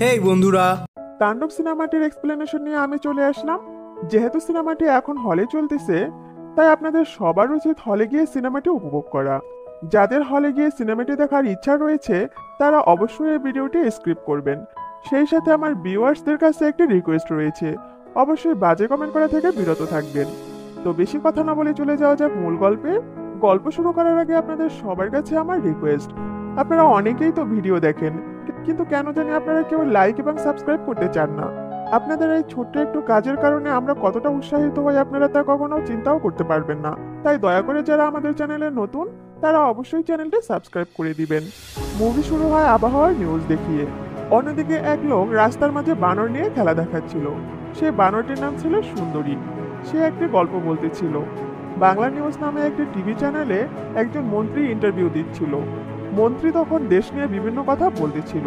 হেই বন্ধুরা। তাণ্ডব সিনেমাটির এক্সপ্লেনেশন নিয়ে আমি চলে আসলাম। যেহেতু সিনেমাটি এখন হলে চলতেছে, তাই আপনাদের সবার উচিত হলে গিয়ে সিনেমাটি উপভোগ করা। যাদের হলে গিয়ে সিনেমাটি দেখার ইচ্ছা রয়েছে, তারা অবশ্যই এই ভিডিওটি স্কিপ করবেন। সেই সাথে আমার ভিউয়ার্সদের কাছে একটি রিকোয়েস্ট রয়েছে, অবশ্যই বাজে কমেন্ট করা থেকে বিরত থাকবেন। তো বেশি কথা না বলে চলে যাওয়া যাক মূল গল্পে। গল্প শুরু করার আগে আপনাদের সবার কাছে আমার রিকোয়েস্ট, আপনারা অনেকেই তো ভিডিও দেখেন, কিন্তু কেন জানি আপনারা কেউ লাইক এবং সাবস্ক্রাইব করতে চান না। আপনাদের এই ছোট্ট একটু কাজের কারণে আমরা কতটা উৎসাহিত হই আপনারা তা কখনো চিন্তাও করতে পারবেন না। তাই দয়া করে যারা আমাদের চ্যানেলে নতুন, তারা অবশ্যই চ্যানেলটি সাবস্ক্রাইব করে দিবেন। মুভি শুরু হয় আবহাওয়ার নিউজ দেখিয়ে। অন্যদিকে এক লোক রাস্তার মাঝে বানর নিয়ে খেলা দেখাচ্ছিল। সেই বানরটির নাম ছিল সুন্দরী। সে একটি গল্প বলতেছিল। বাংলা নিউজ নামে একটি টিভি চ্যানেলে একজন মন্ত্রী ইন্টারভিউ দিচ্ছিল। মন্ত্রী তখন দেশ নিয়ে বিভিন্ন কথা বলতেছিল।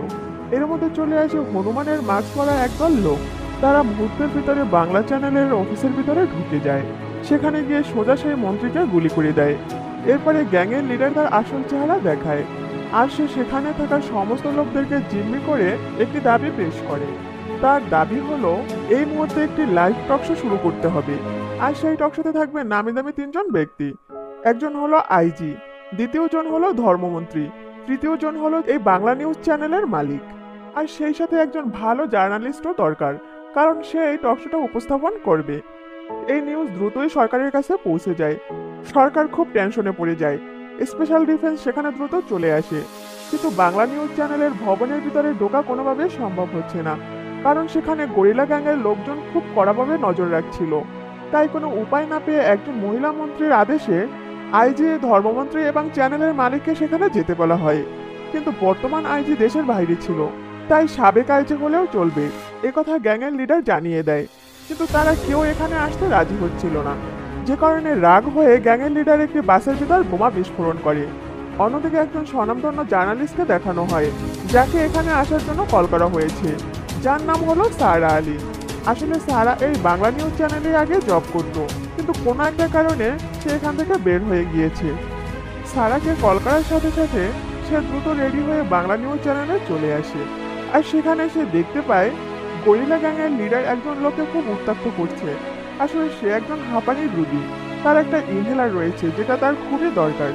এর মধ্যে চলে আসে হনুমানের মাস্ক পরা একদল লোক। তারা মুহূর্তের ভিতরে বাংলা চ্যানেলের অফিসের ভিতরে ঢুকে যায়। সেখানে গিয়ে সোজা সেই মন্ত্রীকে গুলি করে দেয়। এরপরে গ্যাংয়ের লিডার তার আসল চেহারা দেখায়। আর সে সেখানে থাকা সমস্ত লোকদেরকে জিম্মি করে একটি দাবি পেশ করে। তার দাবি হলো এই মুহূর্তে একটি লাইভ টক শো শুরু করতে হবে। আর সেই টক শোতে থাকবে নামি দামি তিনজন ব্যক্তি। একজন হলো আইজি, দ্বিতীয় জন হলো ধর্মমন্ত্রী, তৃতীয় জন হলো এই বাংলা নিউজ চ্যানেলের মালিক। আর সেই সাথে একজন ভালো জার্নালিস্টও দরকার, কারণ সে এই টক শোটা উপস্থাপন করবে। এই নিউজ দ্রুতই সরকারের কাছে পৌঁছে যায়। সরকার খুব টেনশনে পড়ে যায়। স্পেশাল ডিফেন্স সেখানে দ্রুত চলে আসে। কিন্তু বাংলা নিউজ চ্যানেলের ভবনের ভিতরে ঢোকা কোনোভাবে সম্ভব হচ্ছে না, কারণ সেখানে গরিলা গ্যাংয়ের লোকজন খুব কড়াভাবে নজর রাখছিল। তাই কোনো উপায় না পেয়ে একজন মহিলা মন্ত্রীর আদেশে আইজি, ধর্মমন্ত্রী এবং চ্যানেলের মালিককে সেখানে যেতে বলা হয়। কিন্তু বর্তমান আইজি দেশের বাইরে ছিল, তাই সাবেক আইজি হলেও চলবে, একথা গ্যাংয়ের লিডার জানিয়ে দেয়। কিন্তু তারা কেউ এখানে আসতে রাজি হচ্ছিল না, যে কারণে রাগ হয়ে গ্যাংয়ের লিডার একটি বাসের ভিতর বোমা বিস্ফোরণ করে। অন্যদিকে একজন স্বনামধন্য জার্নালিস্টকে দেখানো হয়, যাকে এখানে আসার জন্য কল করা হয়েছে, যার নাম হলো সারা আলী। আসলে সারা এই বাংলা নিউজ চ্যানেলে আগে জব করতো, কিন্তু কোনো একটা কারণে সে এখান থেকে বের হয়ে গিয়েছে। সারাকে কল করার সাথে সাথে সে দ্রুত রেডি হয়ে বাংলা নিউজ চ্যানেলে চলে আসে। আর সেখানে সে দেখতে পায় গরিলা গ্যাংয়ের লিডার একজন লোককে খুব উত্ত্যক্ত করছে। আসলে সে একজন হাঁপানির রোগী। তার একটা ইনহেলার রয়েছে, যেটা তার খুবই দরকার।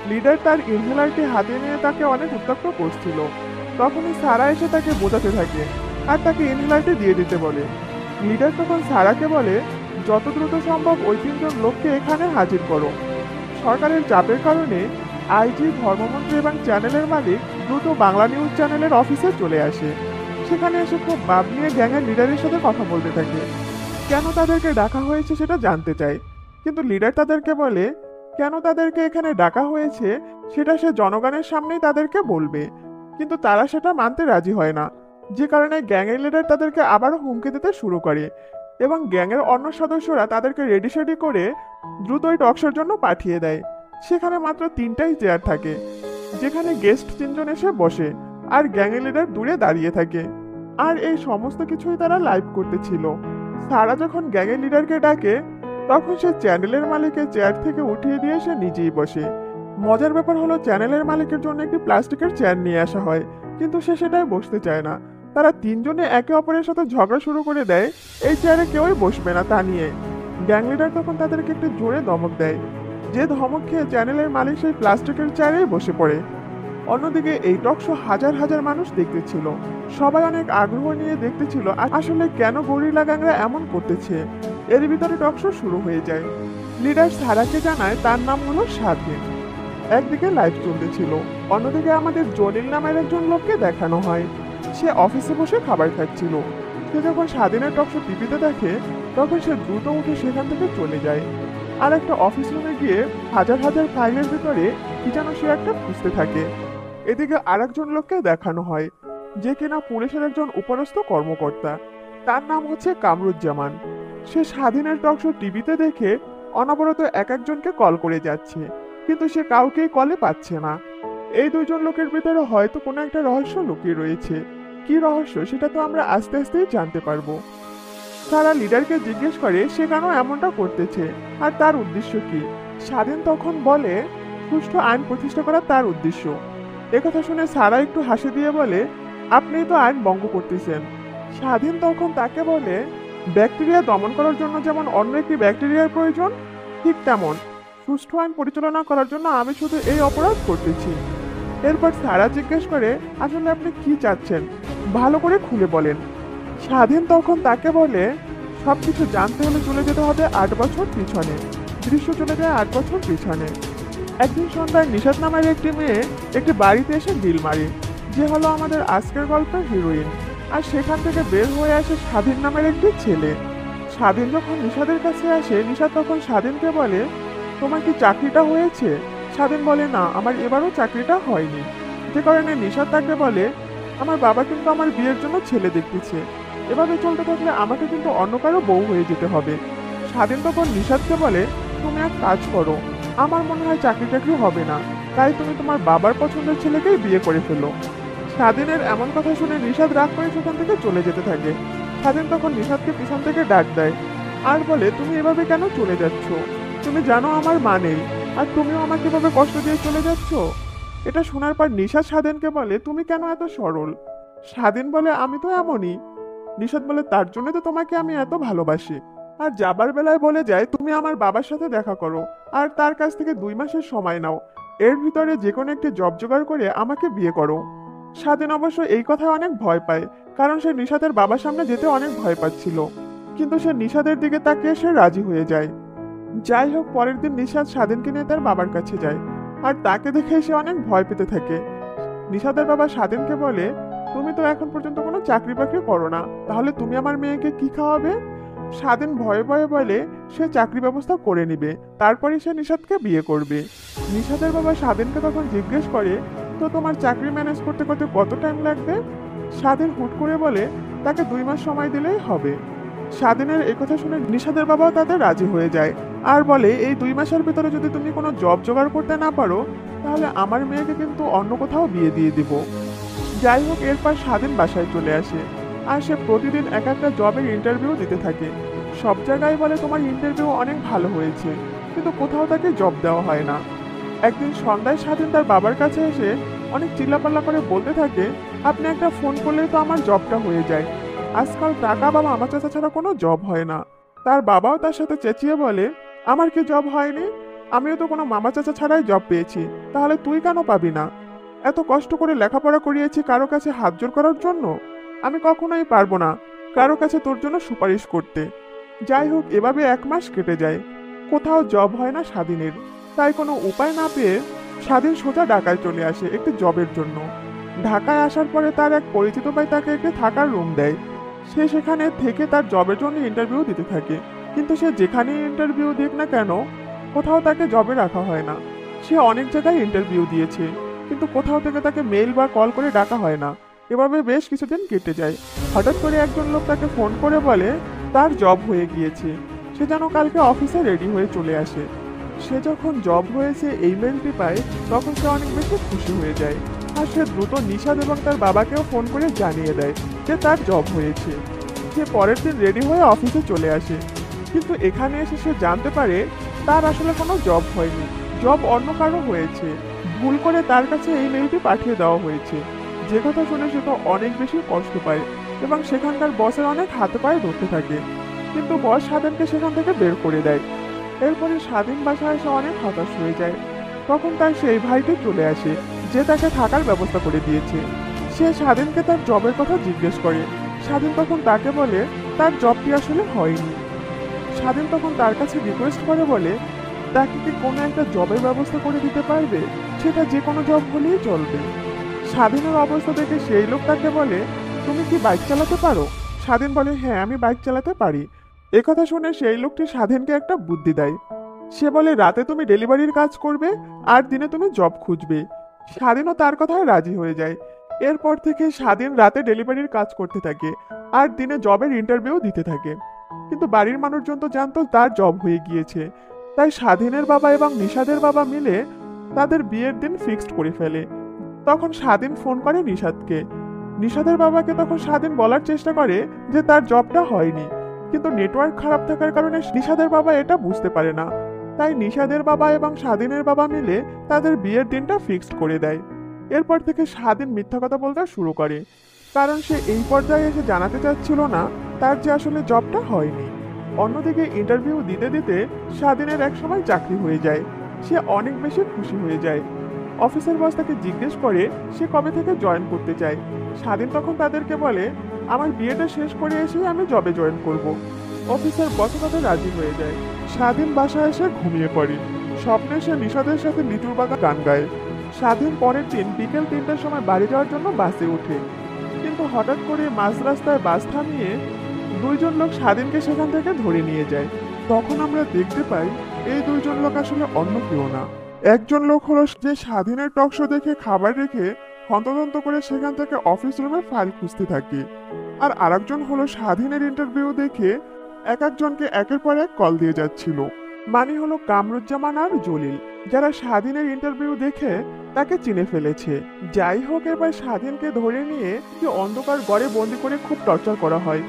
লিডার তার ইনহেলারটি হাতে নিয়ে তাকে অনেক উত্ত্যক্ত করছিল। তখনই সারা এসে তাকে বোঝাতে থাকে আর তাকে ইনহেলারটি দিয়ে দিতে বলে। লিডার তখন সারাকে বলে, যত দ্রুত সম্ভব ওই তিনজন লোককে এখানে হাজির করো। সরকারের চাপের কারণে আইজি, ধর্মমন্ত্রী এবং চ্যানেলের মালিক দ্রুত বাংলা নিউজ চ্যানেলের অফিসে চলে আসে। সেখানে এসে খুব ভাব নিয়ে গ্যাংয়ের লিডারের সাথে কথা বলতে থাকে। কেন তাদেরকে ডাকা হয়েছে সেটা জানতে চায়। কিন্তু লিডার তাদেরকে বলে, কেন তাদেরকে এখানে ডাকা হয়েছে সেটা সে জনগণের সামনেই তাদেরকে বলবে। কিন্তু তারা সেটা মানতে রাজি হয় না, যে কারণে গ্যাংয়ের লিডার তাদেরকে আবারও হুমকি দিতে শুরু করে। এবং গ্যাংয়ের অন্য সদস্যরা তাদেরকে রেডি সেডি করে দ্রুতই টকশোর জন্য পাঠিয়ে দেয়। সেখানে মাত্র তিনটাই চেয়ার থাকে, যেখানে গেস্ট তিনজন এসে বসে আর গ্যাংয়ের লিডার দূরে দাঁড়িয়ে থাকে। আর এই সমস্ত কিছুই তারা লাইভ করতেছিল। সারা যখন গ্যাংয়ের লিডারকে ডাকে, তখন সে চ্যানেলের মালিকের চেয়ার থেকে উঠিয়ে দিয়ে সে নিজেই বসে। মজার ব্যাপার হলো, চ্যানেলের মালিকের জন্য একটি প্লাস্টিকের চেয়ার নিয়ে আসা হয়, কিন্তু সে সেটাই বসতে চায় না। তারা তিনজনে একে অপরের সাথে ঝগড়া শুরু করে দেয় এই চেয়ারে কেউই বসবে না তা নিয়ে। গ্যাং লিডার তখন তাদেরকে একটু জোরে ধমক দেয়, যে ধমক খেয়ে চ্যানেলের মালিক সেই প্লাস্টিকের চেয়ারেই বসে পড়ে। অন্যদিকে এই টক শো হাজার হাজার মানুষ দেখতেছিল। সবাই অনেক আগ্রহ নিয়ে দেখতেছিল আসলে কেন গরিলা গ্যাংরা এমন করতেছে। এর ভিতরে টক শো শুরু হয়ে যায়। লিডার সারাকে জানায় তার নাম হলো স্বাধীন। একদিকে লাইভ চলতেছিল, অন্যদিকে আমাদের জলিল নামের একজন লোককে দেখানো হয়। সে অফিসে বসে খাবার খাচ্ছিল। সে যখন স্বাধীনের টক শো টিভিতে দেখে, তখন সে দ্রুত উঠে সেখান থেকে চলে যায়। আর একটা অফিস রুমে গিয়ে হাজার হাজার ফাইলের ভিতরে কি যেন সে একটা খুঁজতে থাকে। এদিকে আরেকজন লোককে দেখানো হয়, যে কিনা পুলিশের একজন উপরস্থ কর্মকর্তা। তার নাম হচ্ছে কামরুজ্জামান। সে স্বাধীনের টক শো টিভিতে দেখে অনবরত এক একজনকে কল করে যাচ্ছে, কিন্তু সে কাউকেই কলে পাচ্ছে না। এই দুইজন লোকের ভিতরে হয়তো কোনো একটা রহস্য লুকিয়ে রয়েছে। কি রহস্য সেটা তো আমরা আস্তে আস্তেই জানতে পারবো। তারা লিডারকে জিজ্ঞেস করে সে কেন এমনটা করতেছে আর তার উদ্দেশ্য কি। স্বাধীন তখন বলে, সুষ্ঠু আইন প্রতিষ্ঠা করা তার উদ্দেশ্য। একথা শুনে সারা একটু হাসি দিয়ে বলে, আপনি তো আইন ভঙ্গ করতেছেন। স্বাধীন তখন তাকে বলে, ব্যাকটেরিয়া দমন করার জন্য যেমন অন্য একটি ব্যাকটেরিয়ার প্রয়োজন, ঠিক তেমন সুষ্ঠু আইন পরিচালনা করার জন্য আমি শুধু এই অপরাধ করতেছি। এরপর সারা জিজ্ঞেস করে, আসলে আপনি কি চাচ্ছেন, ভালো করে খুলে বলেন। স্বাধীন তখন তাকে বলে, সবকিছু জানতে হলে চলে যেতে হবে 8 বছর পিছনে। দৃশ্য চলে যায় 8 বছর পিছনে। একদিন সন্ধ্যায় নিশাত নামের একটি মেয়ে একটি বাড়িতে এসে ডিল মারে, যে হলো আমাদের আজকের গল্পের হিরোইন। আর সেখান থেকে বের হয়ে আসে স্বাধীন নামের একটি ছেলে। স্বাধীন যখন নিশাদের কাছে আসে, নিশাদ তখন স্বাধীনকে বলে, তোমার কি চাকরিটা হয়েছে? স্বাধীন বলে, না, আমার এবারও চাকরিটা হয়নি। যে কারণে নিশাদ তাকে বলে, আমার বাবা কিন্তু আমার বিয়ের জন্য ছেলে দেখতেছে, এভাবে চলতে থাকলে আমাকে কিন্তু অন্য কারো বউ হয়ে যেতে হবে। স্বাধীন তখন নিশাদকে বলে, তুমি এক কাজ করো, আমার মনে হয় চাকরি টাকরি হবে না, তাই তুমি তোমার বাবার পছন্দের ছেলেকেই বিয়ে করে ফেলো। স্বাধীনের এমন কথা শুনে নিশাদ রাগ করে সেখান থেকে চলে যেতে থাকে। স্বাধীন তখন নিশাদকে পিছন থেকে ডাক দেয় আর বলে, তুমি এভাবে কেন চলে যাচ্ছ? তুমি জানো আমার মা নেই, আর তুমিও আমাকে এভাবে কষ্ট দিয়ে চলে যাচ্ছ। এটা শোনার পর নিশাদ স্বাধীনকে বলে, তুমি কেন এত সরল? স্বাধীন বলে, আমি তো এমনই। নিশাদ বলে, তার জন্য তো তোমাকে আমি এত ভালোবাসি। আর যাবার বেলায় বলে যায়, তুমি আমার বাবার সাথে দেখা করো আর তার কাছ থেকে 2 মাসের সময় নাও, এর ভিতরে যে কোনো একটি জব জোগাড় করে আমাকে বিয়ে করো। স্বাধীন অবশ্য এই কথায় অনেক ভয় পায়, কারণ সে নিশাদের বাবার সামনে যেতে অনেক ভয় পাচ্ছিল। কিন্তু সে নিশাদের দিকে তাকিয়ে সে রাজি হয়ে যায়। যাই হোক, পরের দিন নিশাদ স্বাধীনকে নিয়ে তার বাবার কাছে যায়, আর তাকে দেখে সে অনেক ভয় পেতে থাকে। নিশাদের বাবা স্বাধীনকে বলে, তুমি তো এখন পর্যন্ত কোনো চাকরি বাকরি করো না, তাহলে তুমি আমার মেয়েকে কি খাওয়াবে? স্বাধীন ভয়ে ভয়ে বলে, সে চাকরি ব্যবস্থা করে নিবে, তারপরে সে নিশাদকে বিয়ে করবে। নিশাদের বাবা স্বাধীনকে তখন জিজ্ঞেস করে, তো তোমার চাকরি ম্যানেজ করতে করতে কত টাইম লাগবে? স্বাধীন হুট করে বলে, তাকে 2 মাস সময় দিলেই হবে। স্বাধীনের একথা শুনে নিশাদের বাবাও তাদের রাজি হয়ে যায়, আর বলে, এই 2 মাসের ভিতরে যদি তুমি কোনো জব জোগাড় করতে না পারো, তাহলে আমার মেয়েকে কিন্তু অন্য কোথাও বিয়ে দিয়ে দিব। যাই হোক, এরপর স্বাধীন বাসায় চলে আসে, আর সে প্রতিদিন এক একটা জবের ইন্টারভিউ দিতে থাকে। সব জায়গায় বলে, তোমার ইন্টারভিউ অনেক ভালো হয়েছে, কিন্তু কোথাও তাকে জব দেওয়া হয় না। একদিন সন্ধ্যায় স্বাধীন তার বাবার কাছে এসে অনেক চিল্লাপাল্লা করে বলতে থাকে, আপনি একটা ফোন করলেই তো আমার জবটা হয়ে যায়, আজকাল টাকা বা মামা চাচা ছাড়া কোনো জব হয় না। তার বাবাও তার সাথে চেঁচিয়ে বলে, আমার কি জব হয়নি? আমিও তো কোনো মামা চাচা ছাড়াই জব পেয়েছি, তাহলে তুই কেন পাবি না? এত কষ্ট করে লেখাপড়া করিয়েছি কারো কাছে হাত জোর করার জন্য? আমি কখনোই পারবো না কারো কাছে তোর জন্য সুপারিশ করতে। যাই হোক, এভাবে 1 মাস কেটে যায়, কোথাও জব হয় না স্বাধীনের। তাই কোনো উপায় না পেয়ে স্বাধীন সোজা ঢাকায় চলে আসে একটি জবের জন্য। ঢাকায় আসার পরে তার এক পরিচিত ভাই তাকে একটি থাকার রুম দেয়। সে সেখানে থেকে তার জবের জন্য ইন্টারভিউ দিতে থাকে, কিন্তু সে যেখানেই ইন্টারভিউ দিক না কেন, কোথাও তাকে জবে রাখা হয় না। সে অনেক জায়গায় ইন্টারভিউ দিয়েছে, কিন্তু কোথাও থেকে তাকে মেইল বা কল করে ডাকা হয় না। এভাবে বেশ কিছুদিন কেটে যায়। হঠাৎ করে একজন লোক তাকে ফোন করে বলে, তার জব হয়ে গিয়েছে, সে যেন কালকে অফিসে রেডি হয়ে চলে আসে। সে যখন জব হয়েছে এই মেলটি পায়, তখন সে অনেক বেশি খুশি হয়ে যায়, আর সে দ্রুত নিশাদ এবং তার বাবাকেও ফোন করে জানিয়ে দেয় যে তার জব হয়েছে। সে পরের দিন রেডি হয়ে অফিসে চলে আসে, কিন্তু এখানে এসে সে জানতে পারে তার আসলে কোনো জব হয়নি, জব অন্য কারো হয়েছে। ভুল করে তার কাছে এই মেলটি পাঠিয়ে দেওয়া হয়েছে। যে কথা শুনে সে তো অনেক বেশি কষ্ট পায় এবং সেখানকার বসের অনেক হাতে পায়ে ধরতে থাকে, কিন্তু বস স্বাধীনকে সেখান থেকে বের করে দেয়। এরপরে স্বাধীন বাসায় এসে অনেক হতাশ হয়ে যায়। তখন তার সেই ভাইটি চলে আসে, যে তাকে থাকার ব্যবস্থা করে দিয়েছে। সে স্বাধীনকে তার জবের কথা জিজ্ঞেস করে। স্বাধীন তখন তাকে বলে তার জবটি আসলে হয়নি। স্বাধীন তখন তার কাছে রিকোয়েস্ট করে বলে, তাকে কি কোনো একটা জবের ব্যবস্থা করে দিতে পারবে, সেটা যে কোনো জব হলেই চলবে। স্বাধীনের অবস্থা দেখে সেই লোক তাকে বলে, তুমি কি বাইক চালাতে পারো? স্বাধীন বলে, হ্যাঁ, আমি বাইক চালাতে পারি। একথা শুনে সেই লোকটি স্বাধীনকে একটা বুদ্ধি দেয়। সে বলে, রাতে তুমি ডেলিভারির কাজ করবে আর দিনে তুমি জব খুঁজবে। স্বাধীনও তার কথায় রাজি হয়ে যায়। এরপর থেকে স্বাধীন রাতে ডেলিভারির কাজ করতে থাকে আর দিনে জবের ইন্টারভিউ দিতে থাকে। কিন্তু বাড়ির মানুষজন তো জানতো তার জব হয়ে গিয়েছে, তাই স্বাধীনের বাবা এবং নিশাদের বাবা মিলে তাদের বিয়ের দিন ফিক্সড করে ফেলে। তখন স্বাধীন ফোন করে নিশাদকে। নিশাদের বাবাকে তখন স্বাধীন বলার চেষ্টা করে যে তার জবটা হয়নি, কিন্তু নেটওয়ার্ক খারাপ থাকার কারণে নিশাদের বাবা এটা বুঝতে পারে না। তাই নিশাদের বাবা এবং স্বাধীনের বাবা মিলে তাদের বিয়ের দিনটা ফিক্সড করে দেয়। এরপর থেকে স্বাধীন মিথ্যা কথা বলতে শুরু করে। কারণ সে এই পর্যায়ে এসে জানাতে চাচ্ছিল না তার যে আসলে জবটা হয়নি। অন্যদিকে ইন্টারভিউ দিতে দিতে স্বাধীনের এক সময় চাকরি হয়ে যায়। সে অনেক বেশি খুশি হয়ে যায়। অফিসের বস তাকে জিজ্ঞেস করে সে কবে থেকে জয়েন করতে চায়। স্বাধীন তখন তাদেরকে বলে, আমার বিয়েটা শেষ করে এসেই আমি জবে জয়েন করব। অফিসের বস তাদের রাজি হয়ে যায়। স্বাধীন বাসায় এসে ঘুমিয়ে পড়ে। স্বপ্নে সে নিশাদের সাথে লিচুর বাগান গান গায়। স্বাধীন পরের দিন বিকেল 3টার সময় বাড়ি যাওয়ার জন্য বাসে ওঠে, কিন্তু হঠাৎ করে মাঝ রাস্তায় বাস থামিয়ে দুইজন লোক স্বাধীনকে সেখান থেকে ধরে নিয়ে যায়। তখন আমরা দেখতে পাই এই দুইজন লোক আসলে অন্য কেউ না। একজন লোক হলো যে স্বাধীনের টকশো দেখে খাবার রেখে হন্তদন্ত করে সেখান থেকে অফিস রুমে ফাইল খুঁজতে থাকে, আর আরেকজন হলো স্বাধীনের ইন্টারভিউ দেখে এক একজনকে একের পর এক কল দিয়ে যাচ্ছিল। মানে হলো কামরুজ্জামান আর জলিল, যারা স্বাধীনের ইন্টারভিউ দেখে তাকে চিনে ফেলেছে। যাই হোক, এবার স্বাধীনকে ধরে নিয়ে যে অন্ধকার ঘরে বন্দি করে খুব টর্চার করা হয়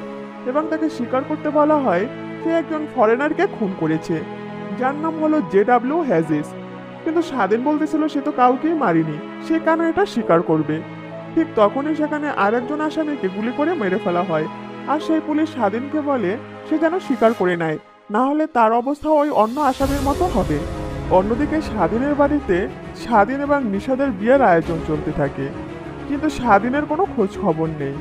এবং তাকে স্বীকার করতে বলা হয় সে একজন ফরেনারকে খুন করেছে, যার নাম হলো জেডব্লিউ হ্যাজিস। কিন্তু স্বাধীন বলতেছিল সে তো কাউকেই মারিনি, সে কেন এটা স্বীকার করবে। ঠিক তখনই সেখানে আরেকজন আসামিকে গুলি করে মেরে ফেলা হয়, আর সেই পুলিশ স্বাধীনকে বলে সে যেন স্বীকার করে নেয়, না হলে তার অবস্থা ওই অন্য আসামির মতো হবে। অন্যদিকে স্বাধীনের বাড়িতে স্বাধীন এবং নিশাদের বিয়ের আয়োজন চলতে থাকে, কিন্তু স্বাধীনের কোনো খোঁজ খবর নেই।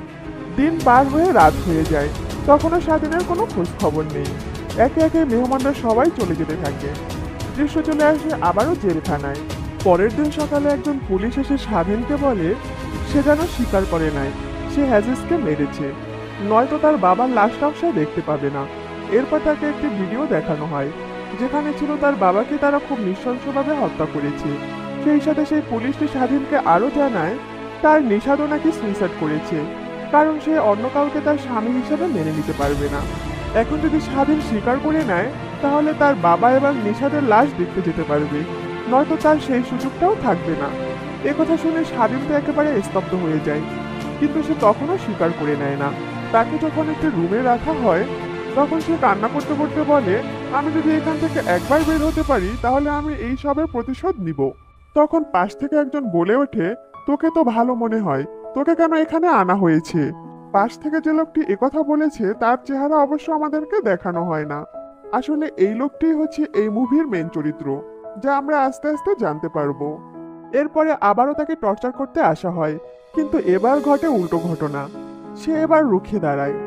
দিন পার হয়ে রাত হয়ে যায়, তখনও স্বাধীনের কোনো খোঁজ খবর নেই। একে একে মেহমানরা সবাই চলে যেতে থাকে। দৃশ্য চলে আসে আবারও জেলখানায়। পরের দিন সকালে একজন পুলিশ এসে স্বাধীনকে বলে সে যেন স্বীকার করে নাই সে হ্যাজিসকে মেরেছে, নয়তো তার বাবার লাশটাও সে দেখতে পাবে না। এরপর তাকে একটি ভিডিও দেখানো হয় যেখানে ছিল তার বাবাকে তারা খুব নৃশংসভাবে হত্যা করেছে। সেই সাথে সেই পুলিশটি স্বাধীনকে আরও জানায় তার নিষাদও নাকি সুইসাইড করেছে, কারণ সে অন্য কাউকে তার স্বামী হিসেবে মেনে নিতে পারবে না। এখন যদি স্বাধীন স্বীকার করে নেয় তাহলে তার বাবা এবং নিষাদের লাশ দেখতে যেতে পারবে, নয়তো তার সেই সুযোগটাও থাকবে না। একথা শুনে স্বাধীন তো একেবারে স্তব্ধ হয়ে যায়, কিন্তু সে তখনও স্বীকার করে নেয় না। তাকে যখন একটি রুমে রাখা হয় তখন সে কান্না করতে করতে বলে, আমি যদি এখান থেকে একবার বের হতে পারি তাহলে আমি এই সবের প্রতিশোধ নিব। তখন পাশ থেকে একজন বলে ওঠে, তোকে তো ভালো মনে হয়, তোকে কেন এখানে আনা হয়েছে? পাশ থেকে যে লোকটি একথা বলেছে তার চেহারা অবশ্য আমাদেরকে দেখানো হয় না। আসলে এই লোকটি হচ্ছে এই মুভির মেন চরিত্র, যা আমরা আস্তে আস্তে জানতে পারবো। এরপরে আবারও তাকে টর্চার করতে আসা হয়, কিন্তু এবার ঘটে উল্টো ঘটনা। সে এবার রুখে দাঁড়ায়।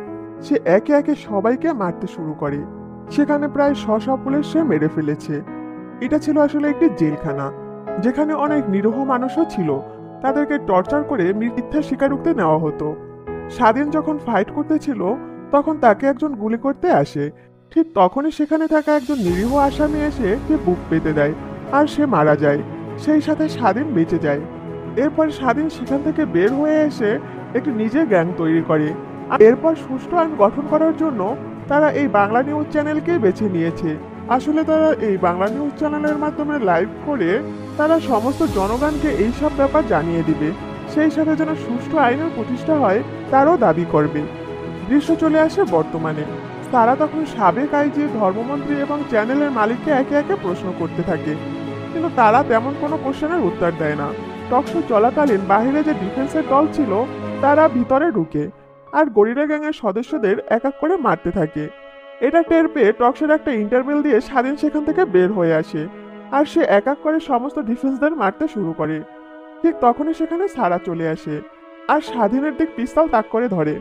সে একে একে সবাইকে মারতে শুরু করে। সেখানে প্রায় 100 পুলিশ সে মেরে ফেলেছে। এটা ছিল আসলে একটি জেলখানা, যেখানে অনেক নিরীহ মানুষও ছিল। তাদেরকে টর্চার করে মিথ্যা স্বীকারোক্তি নেওয়া হতো। স্বাধীন যখন ফাইট করতেছিল তখন তাকে একজন গুলি করতে আসে। ঠিক তখনই সেখানে থাকা একজন নিরীহ আসামি এসে সে বুক পেতে দেয়, আর সে মারা যায়। সেই সাথে স্বাধীন বেঁচে যায়। এরপর স্বাধীন সেখান থেকে বের হয়ে এসে একটি নিজের গ্যাং তৈরি করে। আর এরপর সুষ্ঠু আইন গঠন করার জন্য তারা এই বাংলা নিউজ চ্যানেলকে বেছে নিয়েছে। আসলে তারা এই বাংলা নিউজ চ্যানেলের মাধ্যমে লাইভ করে তারা সমস্ত জনগণকে এইসব ব্যাপার জানিয়ে দিবে, সেই সাথে যেন সুষ্ঠু আইনের প্রতিষ্ঠা হয় তারও দাবি করবে। দৃশ্য চলে আসে বর্তমানে। তারা তখন সাবেক আইজি, ধর্মমন্ত্রী এবং চ্যানেলের মালিককে একে একে প্রশ্ন করতে থাকে, কিন্তু তারা তেমন কোনো কোশ্চেনের উত্তর দেয় না। টকশো চলাকালীন বাহিরে যে ডিফেন্সের দল ছিল তারা ভিতরে ঢুকে আর গরিলা গ্যাংয়ের সদস্যদের এক এক করে মারতে থাকে। এটা টের পেয়ে টকশোর একটা ইন্টারভেল দিয়ে স্বাধীন সেখান থেকে বের হয়ে আসে, আর সে এক এক করে সমস্ত ডিফেন্সদের মারতে শুরু করে। ঠিক তখনই সেখানে সারা চলে আসে আর স্বাধীনের দিক পিস্তল তাক করে ধরে।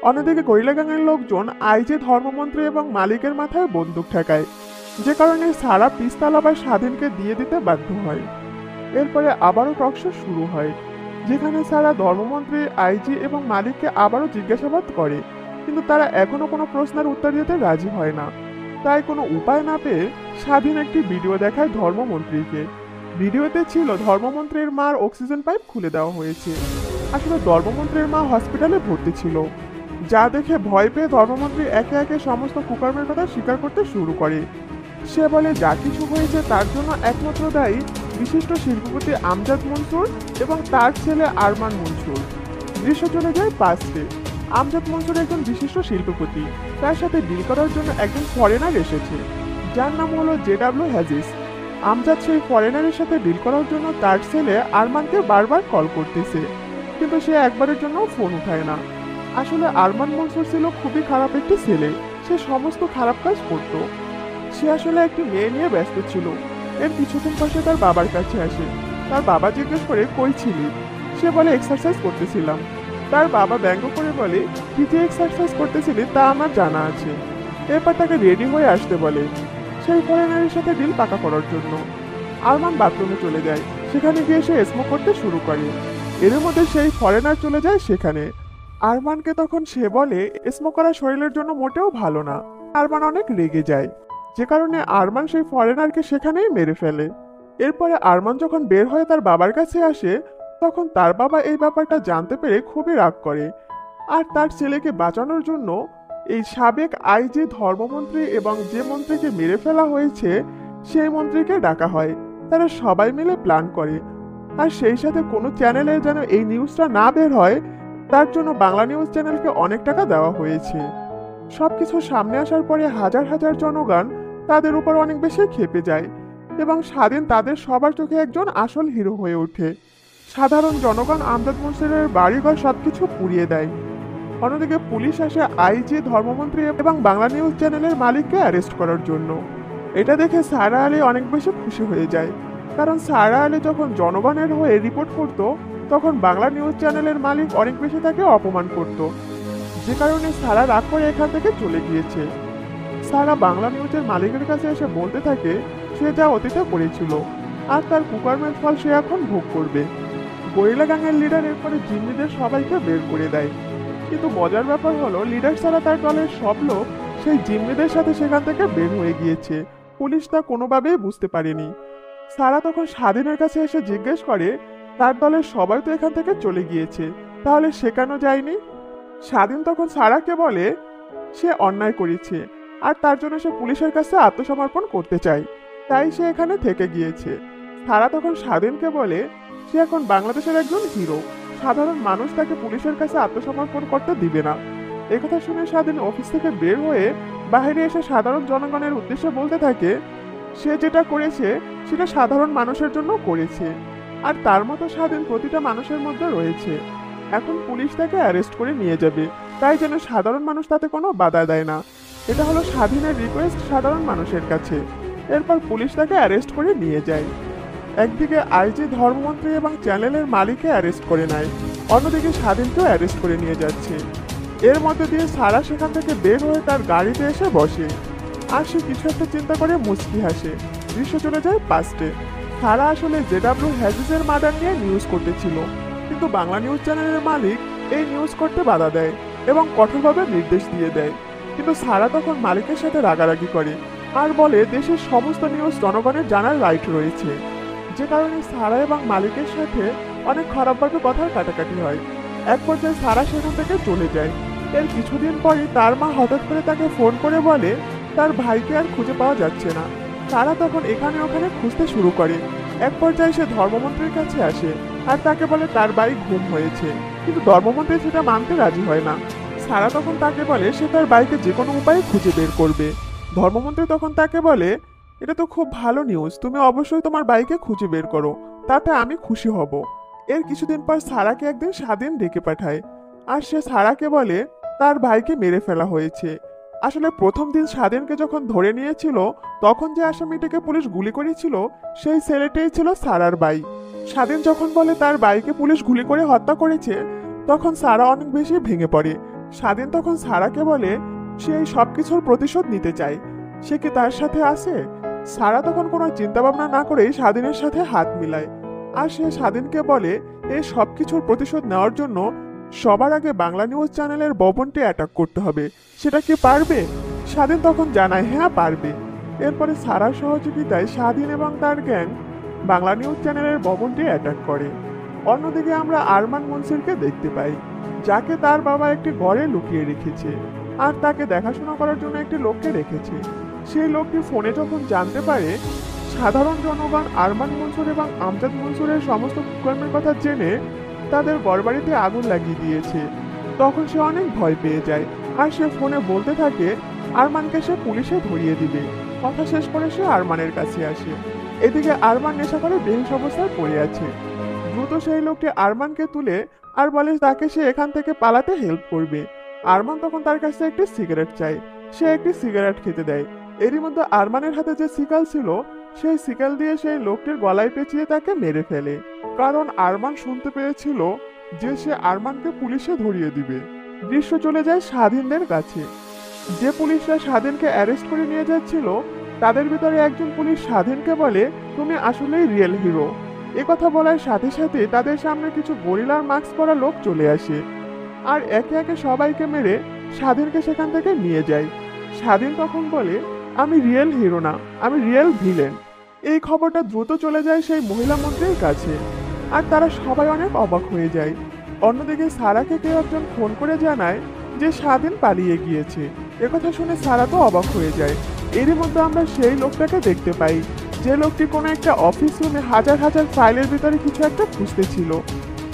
অন্যদিকে গরিলা গ্যাংয়ের লোকজন আইজি, ধর্মমন্ত্রী এবং মালিকের মাথায় বন্দুক ঠেকায়, যে কারণে সারা পিস্তল আবার স্বাধীনকে দিয়ে দিতে বাধ্য হয়। এরপরে আবারও টকশো শুরু হয়, যেখানে সারা ধর্মমন্ত্রী, আইজি এবং মালিককে আবারও জিজ্ঞাসাবাদ করে, কিন্তু তারা এখনো কোনো প্রশ্নের উত্তর দিতে রাজি হয় না। তাই কোনো উপায় না পেয়ে স্বাধীন একটি ভিডিও দেখায় ধর্মমন্ত্রীকে। ভিডিওতে ছিল ধর্মমন্ত্রীর মার অক্সিজেন পাইপ খুলে দেওয়া হয়েছে। আসলে ধর্মমন্ত্রীর মা হসপিটালে ভর্তি ছিল, যা দেখে ভয় পেয়ে ধর্মমন্ত্রী একে একে সমস্ত কুকর্মের কথা স্বীকার করতে শুরু করে। সে বলে যা কিছু হয়েছে তার জন্য একমাত্র দায়ী বিশিষ্ট শিল্পপতি আমজাদ মনসুর এবং তার ছেলে আরমান মনসুর। দৃশ্য চলে যায় পাস্টে। আমজাদ মনসুর একজন বিশিষ্ট শিল্পপতি, তার সাথে ডিল করার জন্য একজন ফরেনার এসেছে, যার নাম হলো জেডব্লিউ হ্যাজিস। আমজাদ সেই ফরেনারের সাথে ডিল করার জন্য তার ছেলে আরমানকে বারবার কল করতেছে, কিন্তু সে একবারের জন্য ফোন উঠায় না। আসলে আরমান মনসুর ছিল খুবই খারাপ একটি ছেলে। সে সমস্ত খারাপ কাজ করত। সে আসলে একটি মেয়ে নিয়ে ব্যস্ত ছিল। এর কিছুদিন পর সে তার বাবার কাছে আসে। তার বাবা জিজ্ঞেস করে কই ছিলি? সে বলে এক্সারসাইজ করতেছিলাম। তার বাবা ব্যঙ্গ করে বলে কি যে এক্সারসাইজ করতেছিলি তা আমার জানা আছে। এরপর তাকে রেডি হয়ে আসতে বলে সেই ফরেনারের সাথে ডিল পাকা করার জন্য। আরমান বাথরুমে চলে যায়। সেখানে গিয়ে সে স্মোক করতে শুরু করে। এর মধ্যে সেই ফরেনার চলে যায় সেখানে। আরমানকে তখন সে বলে স্মোক করা শরীরের জন্য মোটেও ভালো না। আরমান অনেক রেগে যায়, যে কারণে আরমান সেই ফরেনারকে সেখানেই মেরে ফেলে। এরপরে আরমান যখন বের হয়ে তার বাবার কাছে আসে, তখন তার বাবা এই ব্যাপারটা জানতে পেরে খুবই রাগ করে। আর তার ছেলেকে বাঁচানোর জন্য এই সাবেক আইজি, ধর্মমন্ত্রী এবং যে মন্ত্রীকে মেরে ফেলা হয়েছে সেই মন্ত্রীকে ডাকা হয়। তারা সবাই মিলে প্ল্যান করে। আর সেই সাথে কোনো চ্যানেলে যেন এই নিউজটা না বের হয় তার জন্য বাংলা নিউজ চ্যানেলকে অনেক টাকা দেওয়া হয়েছে। সবকিছু সামনে আসার পরে হাজার হাজার জনগণ তাদের উপর অনেক বেশি ক্ষেপে যায় এবং স্বাধীন তাদের সবার চোখে একজন আসল হিরো হয়ে ওঠে। সাধারণ জনগণ আমজাদ মনসুরের বাড়িঘর সবকিছু পুড়িয়ে দেয়। অন্যদিকে পুলিশ আসে আইজি, ধর্মমন্ত্রী এবং বাংলা নিউজ চ্যানেলের মালিককে অ্যারেস্ট করার জন্য। এটা দেখে সারা আলী অনেক বেশি খুশি হয়ে যায়, কারণ সারা আলী যখন জনগণের হয়ে রিপোর্ট করত তখন বাংলা নিউজ চ্যানেলের মালিক অনেক বেশি তাকে অপমান করত, যে কারণে সারা রাগ করে এখান থেকে চলে গিয়েছে। সারা বাংলা নিউজের মালিকের কাছে এসে বলতে থাকে সে যা অতীতে করেছিল আর তার কুকর্মের ফল সে এখন ভোগ করবে। গরিলা গ্যাংয়ের লিডার এরপরে জিম্মিদের সবাইকে বের করে দেয়। কিন্তু মজার ব্যাপার হলো লিডার ছাড়া তার দলের সব লোক সেই জিম্মিদের সাথে সেখান থেকে বের হয়ে গিয়েছে। পুলিশ তা কোনোভাবেই বুঝতে পারেনি। সারা তখন স্বাধীনের কাছে এসে জিজ্ঞেস করে তার দলের সবাই তো এখান থেকে চলে গিয়েছে, তাহলে সে কেন যায়নি? স্বাধীন তখন সারাকে বলে সে অন্যায় করেছে আর তার জন্য সে পুলিশের কাছে আত্মসমর্পণ করতে চায়, তাই সে এখানে থেকে গিয়েছে। সারা তখন স্বাধীনকে বলে সে এখন বাংলাদেশের একজন হিরো, সাধারণ মানুষ তাকে পুলিশের কাছে আত্মসমর্পণ করতে দিবে না। একথা শুনে স্বাধীন অফিস থেকে বের হয়ে বাইরে এসে সাধারণ জনগণের উদ্দেশ্যে বলতে থাকে সে যেটা করেছে সেটা সাধারণ মানুষের জন্য করেছে, আর তার মতো স্বাধীন প্রতিটা মানুষের মধ্যে রয়েছে। এখন পুলিশ তাকে অ্যারেস্ট করে নিয়ে যাবে, তাই যেন সাধারণ মানুষ তাতে কোনো বাধা দেয় না। এটা হলো স্বাধীনের রিকোয়েস্ট সাধারণ মানুষের কাছে। এরপর পুলিশ তাকে অ্যারেস্ট করে নিয়ে যায়। একদিকে আইজি, ধর্মমন্ত্রী এবং চ্যানেলের মালিককে অ্যারেস্ট করে নেয়, অন্যদিকে স্বাধীনকেও অ্যারেস্ট করে নিয়ে যাচ্ছে। এর মধ্যে দিয়ে সারা সেখান থেকে বের হয়ে তার গাড়িতে এসে বসে আর সে কিছু একটা চিন্তা করে মুচকি হাসে। দৃশ্য চলে যায় পাস্টে। সারা আসলে জেডাব্লিউ হ্যাজিসের মার্ডার নিয়ে নিউজ করতেছিল, কিন্তু বাংলা নিউজ চ্যানেলের মালিক এই নিউজ করতে বাধা দেয় এবং কঠোরভাবে নির্দেশ দিয়ে দেয়। কিন্তু সারা তখন মালিকের সাথে রাগারাগি করে আর বলে দেশের সমস্ত নিউজ জনগণের জানার রাইট রয়েছে, যে কারণে সারা এবং মালিকের সাথে অনেক খারাপভাবে কথার কাটাকাটি হয়। এক পর্যায়ে সারা সেখান থেকে চলে যায়। এর কিছুদিন পরই তার মা হঠাৎ করে তাকে ফোন করে বলে তার ভাইকে আর খুঁজে পাওয়া যাচ্ছে না। সারা তখন এখানে ওখানে খুঁজতে শুরু করে। এক পর্যায়ে সে ধর্মমন্ত্রীর কাছে আসে আর তাকে বলে তার ভাই গুম হয়েছে, কিন্তু ধর্মমন্ত্রী সেটা মানতে রাজি হয় না। সারা তখন তাকে বলে সে তার ভাইকে যে কোনো উপায়ে খুঁজে বের করবে। ধর্মমন্ত্রী তখন তাকে বলে এটা তো খুব ভালো নিউজ, তুমি অবশ্যই তোমার ভাইকে খুঁজে বের করো, তাতে আমি খুশি হব। এর কিছুদিন পর সারাকে একদিন স্বাধীন ডেকে পাঠায় আর সে সারাকে বলে তার ভাইকে মেরে ফেলা হয়েছে। আসলে প্রথম দিন স্বাধীনকে যখন ধরে নিয়েছিল তখন যে আসামিটাকে পুলিশ গুলি করেছিল সেই ছেলেটাই ছিল সারার ভাই। স্বাধীন যখন বলে তার ভাইকে পুলিশ গুলি করে হত্যা করেছে তখন সারা অনেক বেশি ভেঙে পড়ে। স্বাধীন তখন সারাকে বলে সে এই সবকিছুর প্রতিশোধ নিতে চায়, সে কি তার সাথে আছে? সারা তখন কোনো চিন্তা ভাবনা না করেই স্বাধীনের সাথে হাত মিলায় আর সে স্বাধীনকে বলে এই সবকিছুর প্রতিশোধ নেওয়ার জন্য সবার আগে বাংলা নিউজ চ্যানেলের ভবনটি অ্যাটাক করতে হবে, সেটা কি পারবে? স্বাধীন তখন জানায় হ্যাঁ পারবে। এরপরে সারার সহযোগিতায় স্বাধীন এবং তার গ্যাং বাংলা নিউজ চ্যানেলের ভবনটি অ্যাটাক করে। অন্যদিকে আমরা আরমান মনসুরকে দেখতে পাই, যাকে তার বাবা একটি ঘরে লুকিয়ে রেখেছে আর তাকে দেখাশোনা করার জন্য একটি লোককে রেখেছে। সেই লোকটি ফোনে যখন জানতে পারে সাধারণ জনগণ আরমান মনসুর এবং আমজাদ মনসুরের সমস্ত কুকর্মের কথা জেনে তাদের ঘরবাড়িতে আগুন লাগিয়ে দিয়েছে, তখন সে অনেক ভয় পেয়ে যায় আর সে ফোনে বলতে থাকে আরমানকে সে পুলিশে ধরিয়ে দিবে। কথা শেষ করে সে আরমানের কাছে আসে। এদিকে আরমান নেশা করে বেহুশ অবস্থায় পড়ে আছে। দ্রুত সেই লোকটি আরমানকে তুলে আর বলে তাকে সে এখান থেকে পালাতে হেল্প করবে। আরমান তখন তার কাছে একটি সিগারেট চায়। সে একটি সিগারেট খেতে দেয়। এরই মধ্যে আরমানের হাতে যে শিকল ছিল, সেই শিকল দিয়ে সেই লোকটির গলায় পেঁচিয়ে তাকে মেরে ফেলে। কারণ আরমান শুনতে পেয়েছিল যে সে আরমানকে পুলিশে ধরিয়ে দিবে। দৃশ্য চলে যায় স্বাধীনদের কাছে। যে পুলিশরা স্বাধীনকে অ্যারেস্ট করে নিয়ে যাচ্ছিল, তাদের ভিতরে একজন পুলিশ স্বাধীনকে বলে, তুমি আসলেই রিয়েল হিরো। কথা বলার সাথে সাথে তাদের সামনে কিছু গরিলার মাস্ক পরা লোক চলে আসে আর একে একে সবাইকে মেরে স্বাধীনকে সেখান থেকে নিয়ে যায়। স্বাধীন তখন বলে, আমি রিয়েল হিরো না, আমি রিয়েল ভিলেন। এই খবরটা দ্রুত চলে যায় সেই মহিলা মন্ত্রীর কাছে আর তারা সবাই অনেক অবাক হয়ে যায়। অন্যদিকে সারাকে কেউ একজন ফোন করে জানায় যে স্বাধীন পালিয়ে গিয়েছে। একথা শুনে সারা তো অবাক হয়ে যায়। এরই মধ্যে আমরা সেই লোকটাকে দেখতে পাই, যে লোকটি কোনো একটা অফিস রুমে হাজার হাজার ফাইলের ভিতরে কিছু একটা খুঁজতেছিল।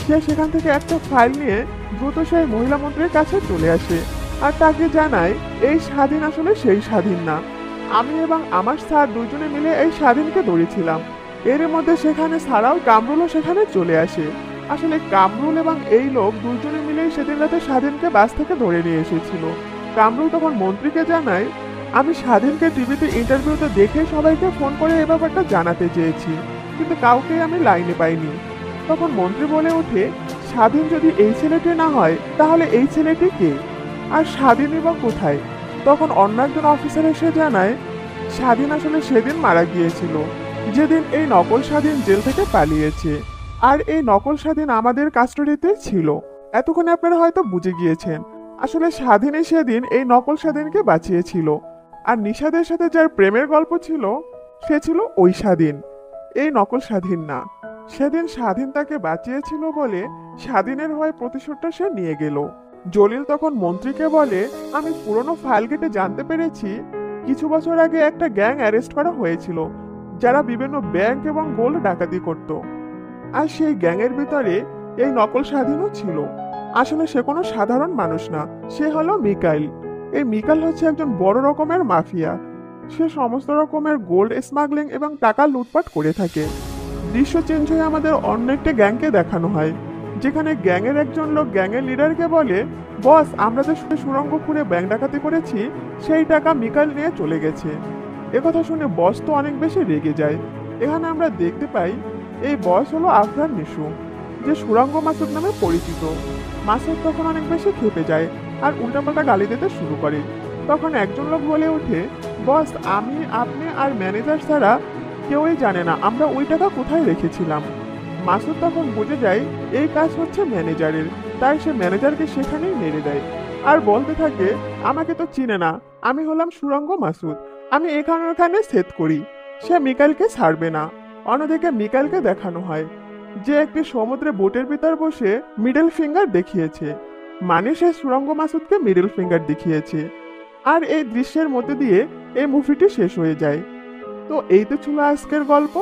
সে সেখান থেকে একটা ফাইল নিয়ে দ্রুত সেই মহিলা মন্ত্রীর কাছে চলে আসে আর তাকে জানায় এই স্বাধীন আসলে সেই স্বাধীন না, আমি এবং আমার স্যার দুজনে মিলে এই স্বাধীনকে ধরেছিলাম। এর মধ্যে সেখানে ছাড়াও কামরুলও সেখানে চলে আসে। আসলে কামরুল এবং এই লোক দুজনে মিলেই সেদিন রাতে স্বাধীনকে বাস থেকে ধরে নিয়ে এসেছিল। কামরুল তখন মন্ত্রীকে জানায়, আমি স্বাধীনকে টিভিতে ইন্টারভিউতে দেখে সবাইকে ফোন করে এ ব্যাপারটা জানাতে চেয়েছি, কিন্তু কাউকে আমি লাইনে পাইনি। তখন মন্ত্রী বলে ওঠে, স্বাধীন যদি এই ছেলেটি না হয় তাহলে এই ছেলেটি কে, আর স্বাধীন এবং কোথায়? তখন অন্য একজন অফিসার এসে জানায়, স্বাধীন আসলে সেদিন মারা গিয়েছিল যেদিন এই নকল স্বাধীন জেল থেকে পালিয়েছে। আর এই নকল স্বাধীন আমাদের কাস্টডিতে ছিল। এতক্ষণে আপনারা হয়তো বুঝে গিয়েছেন, আসলে স্বাধীনই সেদিন এই নকল স্বাধীনকে বাঁচিয়েছিল। আর নিশাদের সাথে যার প্রেমের গল্প ছিল, সে ছিল ওই স্বাধীন, এই নকল স্বাধীন না। সেদিন স্বাধীন তাকে বাঁচিয়েছিল বলে স্বাধীনের হয়ে প্রতিশোধটা সে নিয়ে গেল। জলিল তখন মন্ত্রীকে বলে, আমি পুরনো ফাইল ঘেটে জানতে পেরেছি কিছু বছর আগে একটা গ্যাং অ্যারেস্ট করা হয়েছিল, যারা বিভিন্ন ব্যাংক এবং গোল্ড ডাকাতি করত। আর সেই গ্যাংয়ের ভিতরে এই নকল স্বাধীনও ছিল। আসলে সে কোনো সাধারণ মানুষ না, সে হলো মিকাইল। এই মিকাইল হচ্ছে একজন বড় রকমের মাফিয়া। সে সমস্ত রকমের গোল্ড স্মাগলিং এবং টাকা লুটপাট করে থাকে। দৃশ্য চেঞ্জ হয়ে আমাদের অন্য একটা গ্যাংকে দেখানো হয়, যেখানে গ্যাংয়ের একজন লোক গ্যাংয়ের লিডারকে বলে, বস আমরা যে সুড়ঙ্গ খুঁড়ে ব্যাংক ডাকাতি করেছি সেই টাকা মিকাইল নিয়ে চলে গেছে। একথা শুনে বস তো অনেক বেশি রেগে যায়। এখানে আমরা দেখতে পাই এই বস হলো আফরান নিশু, যে সুড়ঙ্গ মাসুদ নামে পরিচিত। মাসুদ তখন অনেক বেশি খেপে যায় আর উল্টাপাল্টা গালি দিতে শুরু করে। তখন একজন লোক বলে ওঠে, বস আমি আপনি আর ম্যানেজার ছাড়া কেউই জানে না আমরা ওই টাকা কোথায় রেখেছিলাম। মাসুদ তখন বুঝে যায় এই কাজ হচ্ছে ম্যানেজারের, তাই সে ম্যানেজারকে সেখানেই মেরে দেয় আর বলতে থাকে, আমাকে তো চিনে না, আমি হলাম সুড়ঙ্গ মাসুদ, আমি এখানে ওখানে সেট করি। সে মিকাইলকে ছাড়বে না। অন্যদিকে মিকাইলকে দেখানো হয় যে একটি সমুদ্রে বোটের ভিতর বসে মিডল ফিঙ্গার দেখিয়েছে, মানে সে সুড়ঙ্গ মাসুদকে মিডল ফিঙ্গার দেখিয়েছে। আর এই দৃশ্যের মধ্যে দিয়ে এই মুভিটি শেষ হয়ে যায়। তো এই তো ছিল আজকের গল্প।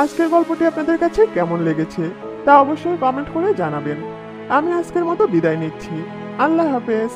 আজকের গল্পটি আপনাদের কাছে কেমন লেগেছে তা অবশ্যই কমেন্ট করে জানাবেন। আমি আজকের মতো বিদায় নিচ্ছি। আল্লাহ হাফেজ।